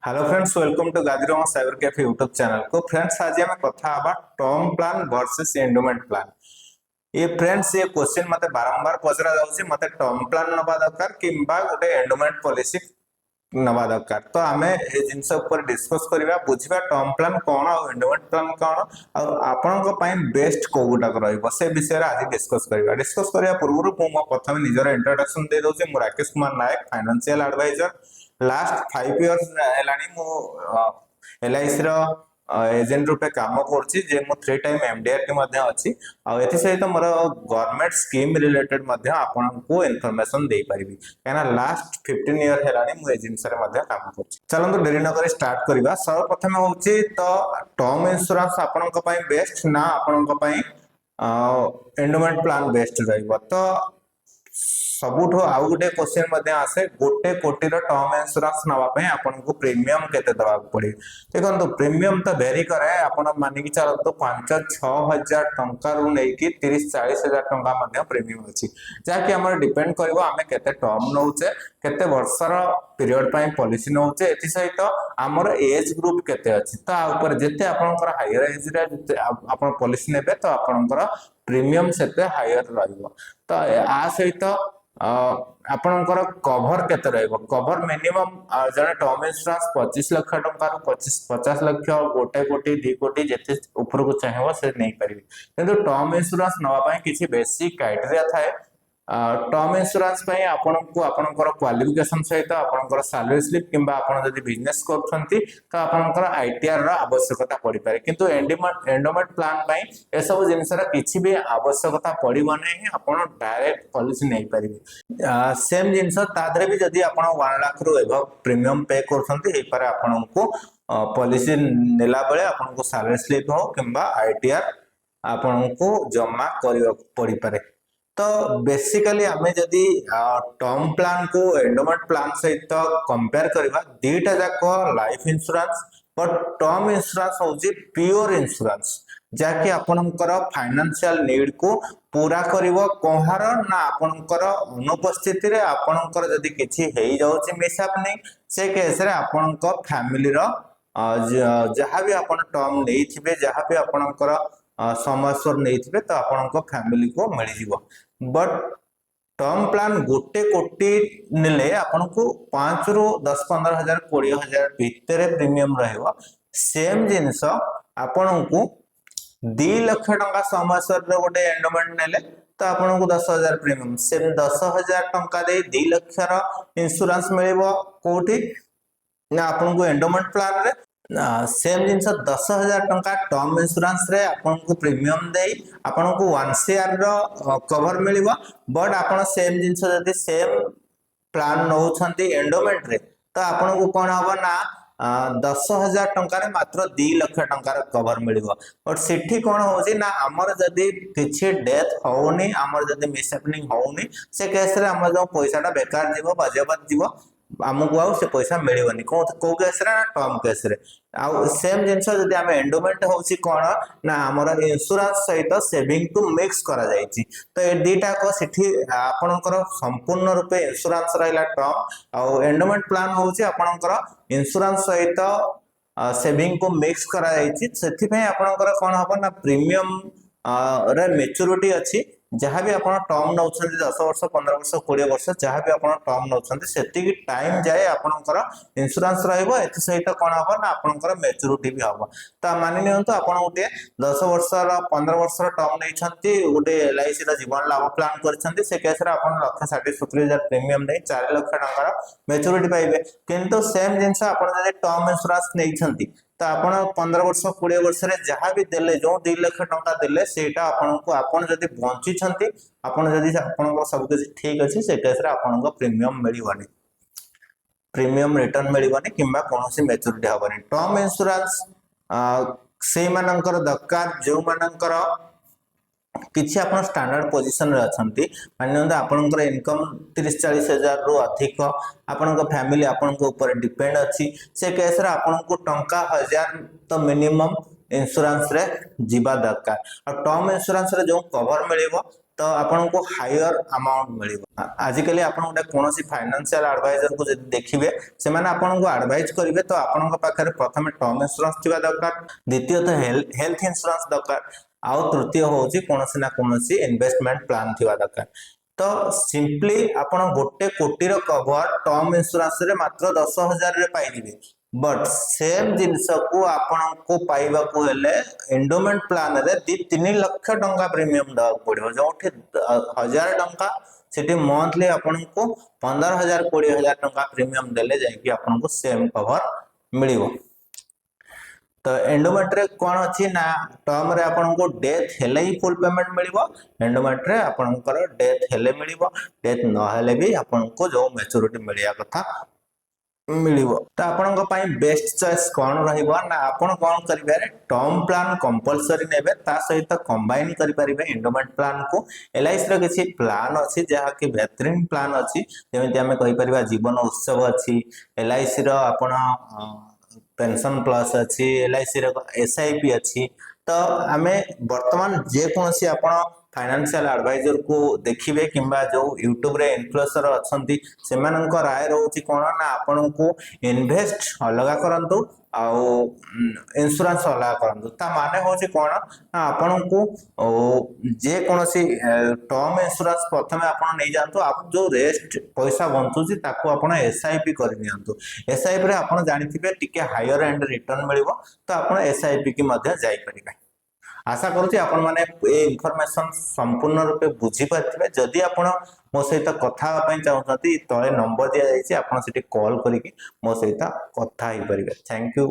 Hello friends, welcome to Gajirama cyber cafe YouTube channel को। Friends, आज आम कथा term plan versus endowment plan. ये फ्रेंड्स, ये क्वेश्चन मते बारंबार पचरा जाउछि, मते टर्म प्लान नबा दरकार किंबा गोटे एंडोमेंट पॉलिसी नबा दरकार। तो आमे ए जिंस ऊपर डिस्कस करिवा, बुझिबा टर्म प्लान कोन और एंडोमेंट प्लान कोन और आपनक पई बेस्ट कोगुटा रहइबो से विषय रे आज डिस्कस करिवा। डिस्कस करिया पूर्व मो प्रथम निजर इंट्रोडक्शन दे दोछि। मु Rakesh Kumar Nayak, financial adviser. Last 5 years हेलानी मु एलआईसी रो एजेंट रूपे काम करछि, जे मु 3 टाइम एमडीआरटी मध्ये अछि और एथि सहित मोर गवर्नमेंट स्कीम रिलेटेड मध्ये आपन को इन्फॉर्मेशन देई परिबी, काना लास्ट 15 इयर हेलानी मु ए जिंस रे मध्ये काम करछि। चलंतु देरी न करी स्टार्ट करिबा। सर्वप्रथम होछि तो टर्म इंश्योरेंस आपन को पई बेस्ट ना आपन को पई एंडोमेंट प्लान बेस्ट रहइबो। तो सबुठ आउ गोटे क्वेश्चन मध्ये आसे, गोटे कोटी रो टर्म इंश्योरेंस नवा पई आपन को प्रीमियम केते दवा पड़ी। देखो प्रीमियम तो वेरी करे, आपन मानि कि चलतो 5-6 हजार टंका रु नै कि 30-40 हजार टंका मध्ये प्रीमियम अछि, जाकि हमर डिपेंड करबो आमे केते टर्म नउचे, केते वर्षर पीरियड पई पॉलिसी नउचे, एथि सहित हमर एज ग्रुप केते अछि। तो आ ऊपर जेते आपनकर हायर एज रे जेते आपन पॉलिसी नेबे तो आपनकर प्रीमियम सेते हायर रहइबो। तो आ सहित आपनकर कवर केते रहइबो। कवर मिनिमम जने टर्म इंश्योरेंस 25 लाख टंका रो 50 लाख, गोटे कोटी 2 कोटी जेते ऊपर को चाहेबो से नै परिबे। किंतु टर्म इंश्योरेंस नवा पई किछि बेसिक क्राइटेरिया थाए। टर्म इंश्योरेंस पई आपनको आपनकर क्वालिफिकेशन सहित आपनकर सैलरी स्लिप किंबा आपन जदि बिजनेस करछंती तो आपनकर आईटीआर रो आवश्यकता पड़ी पारे। किंतु एंडोमेंट प्लान पई ए सब जिंस रा किछि भी आवश्यकता पड़िबो नै, आपन डायरेक्ट पॉलिसी नै परिबे। सेम जिंस तादरे भी जदि आपन 1 लाख रु एबव प्रीमियम पे करछंती हे पारे आपनको पॉलिसी नेला बेले आपनको सैलरी स्लिप हो किंबा आईटीआर आपनको जमा करियो पड़ी पारे। तो बेसिकली आमे जदि टर्म प्लान को एंडोमेंट प्लान सहित कंपेयर करबा, दीटा जाक life insurance but term insurance होची प्योर इंश्योरेंस, जाकि आपनकर फाइनेंशियल नीड को पूरा करिवो। कोहार ना आपनकर अनुपस्थिति रे आपनकर जदि किछि हेई जाउची मिसअप नै, से केस रे आपनकर फैमिली रो जहाँ भी आपन टर्म नैथिबे, जहाँ भी आपनकर समस्या नैथिबे तो आपनकर फैमिली को मिल जिवो। बट टर्म प्लान गोटे कोटी नेले आपनको 5 रु 10-15 हजार 20 हजार भितर प्रीमियम रहइबो। सेम जिंस आपनको 2 लाख टंका समस्या गोटे एंडोमेंट नेले तो आपनको 10 हजार प्रीमियम। सेम 10 हजार टंका दे 2 लाख रो इंश्योरेंस मिलिबो कोठी ना आपनको एंडोमेंट प्लान रे। सेम जिंस 10 हजार टंका टर्म इंश्योरेंस रे आपनको प्रीमियम देई आपनको 1 ईयर रो कवर मिलिबो। बट आपन सेम जिंस जदि सेम प्लान नउछंती एंडोमेंट रे तो आपनको कोन हबो ना 10 हजार टंका रे मात्र 2 लाख टंका रो कवर मिलिबो। बट सेठी कोन होजी ना, हमर जदि किछि डेथ होउनी, हमर जदि मिसहैपनिंग होउनी, से केस रे हमर जो पैसाटा बेकार जीवो, बाजेबात जीवो, आमको आउ से पैसा मिलिबनी को केस रे ना टर्म केस रे। आउ सेम जिंस जदि आमे एंडोमेंट होउची कोन ना, हमर इंश्योरेंस सहित सेविंग टू मिक्स करा जायछि। तो ए दीटा को सेठी आपनकर संपूर्ण रूपे इंश्योरेंस रहला टर्म, आउ एंडोमेंट प्लान होउची आपनकर इंश्योरेंस सहित सेविंग को मिक्स करा जायछि। सेथि पे आपनकर कोन हबो ना, प्रीमियम रे मैच्योरिटी अछि। जहाँ भी आपन टर्म नउछंती 10 वर्ष 15 वर्ष 20 वर्ष जहाँ भी आपन टर्म नउछंती सेति की टाइम जाए आपनकर इंश्योरेंस रहइबो। एथि सहित कोन हबो ना, आपनकर मैच्योरिटी भी हबो। त मानि नियंतु आपन गोटे 10 वर्ष र 15 वर्ष र टर्म नैछंती, गोटे एलआईसी र जीवन लाभ प्लान करछंती, से केस रे आपन 1,60,70 हजार प्रीमियम नै 4 लाख टंका मैच्योरिटी पाइबे। किंतु सेम जिंस आपन जदि टर्म इंश्योरेंस नैछंती तो आपण 15 वर्ष 20 वर्ष रे जहाँ भी देले, जो 2 लाख टंका देले सेटा आपनको आपन जदि बंची छंती, आपन जदि आपनको सब कुछ ठीक अछि, से केस रे आपनको प्रीमियम मिलिबनी, प्रीमियम रिटर्न मिलिबनी किंबा कोनोसी मैच्योरिटी हबनी। टर्म इंश्योरेंस से मानकर दरकार जो मानकर किछि आपन स्टैंडर्ड पोजीशन रे अछंती, मानंद आपनकर इनकम 30-40 हजार रु अधिक, आपनकर फैमिली आपनको ऊपर डिपेंड अछि, से केस रे आपनको टंका 1000 तो मिनिमम इंश्योरेंस रे जीवा दरकार। और टर्म इंश्योरेंस रे जो कवर मिलिबो तो आपको हायर अमाउंट मिल आजिकल आप कौन फाइनेंशियल एडवाइजर को देखिए से आपको एडवाइज करेंगे तो आपण पाखे प्रथम टर्म इंश्योरेंस थी दरकार द्वितीयतः हेल्थ इंश्योरेंस दरकार आउ तृतीय हूँ कौन ना कौन इन्वेस्टमेंट प्लान थी दरकार तो सिंपली आपण गोटे कोटी कवर टर्म इंश्योरेंस रे मात्र 10,000 पाइबे बट सेम जिनस को आपण को पाइबा को हेले एंडोमेंट प्लान रे 2-3 लाख टंका प्रीमियम दवा पड़ो जो 1,000 टंका सेठी मंथली आपण को 15,000-20,000 टंका प्रीमियम देले जाय आपन को सेम कवर मिलिबो। तो एंडोमेंट रे कौन अच्छी ना टर्म रे आपन को डेथ हेले ही फुल पेमेंट मिलिबो एंडोमेंट रे आपन को डेथ हेले मिलिबो डेथ न हेले भी आपन को जो मैच्योरिटी मिलिया कथा मिलिबो। तो आपन को पई बेस्ट चॉइस कौन रहिबो ना आपन कौन करिवे टर्म प्लान कंपलसरी नेबे ता सहित कंबाइन करि परिबे एंडोमेंट प्लान को एलआईसी रो किछि प्लान अछि जहा कि बेहतरीन प्लान अछि जेमिति हमें कहि परिबा जीवन उत्सव अछि एलआईसी रो आपन पेंशन प्लस अच्छी एलआईसी एसआईपी अच्छी तो आमे वर्तमान जे कौन सी आपण फाइनेंशियल एडवाइजर को देखिबे किंबा जो यूट्यूब रे इन्फ्लुएंसर अछंती सेमानक राय रहउची कोन ना आपण को इन्वेस्ट अलगा करंतु आउ इंश्योरेंस अलगा करंतु ता माने होची कोन ना आपण को जे कौन सी टर्म इंश्योरेंस प्रथमे आपण नै जानतो आप जो रेस्ट पैसा बंचुची ताको आपण एसआईपी करि नियंतु एसआईपी रे आपण जानिथिबे टिके हायर एंड रिटर्न मिलिबो तो आपण एसआईपी की मध्य जाई परिबे। आशा करूँ आपण मैंने ये इनफॉरमेशन संपूर्ण रूपे बुझी पारे जदि आपण मो सहित कथा चाहते तले नंबर दि जाइए आप कॉल करके मो सहित कथा हो पारे। Thank you.